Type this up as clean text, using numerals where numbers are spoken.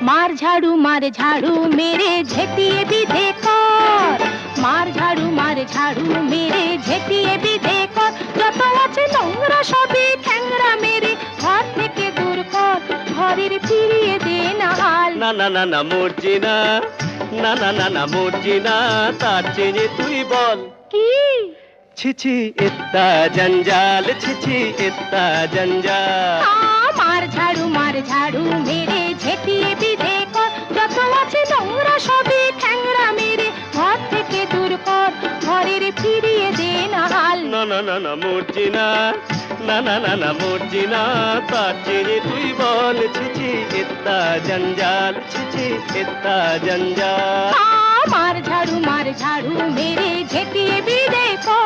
मार झाड़ू मेरे झेटिए भी देखो मार झाड़ू मेरे झेटिए भी देखो যত আছে নোংরা সবই ঠ্যাংরা মেরে ঘর থেকে দূর কর ঘরের ফিরিয়ে দে না হাল না না না না মর্জিনা না না না না মর্জিনা তার চেয়ে তুই বল কি ছি ছি इतना जंजाल ছি ছি इतना जंजाल मार झाड़ू मेरे झेटिए भी देखो যত আছে নোংরা সবই ঠ্যাংরা মেরে ঘর থেকে দূর কর ঘরের ফিরিয়ে দে না হাল না না না না মর্জিনা না না না না মর্জিনা তার চেয়ে তুই বল ছি ছি इतना जंजाल ছি ছি इतना जंजाल मार झाड़ू मेरे झेटिए भी देखो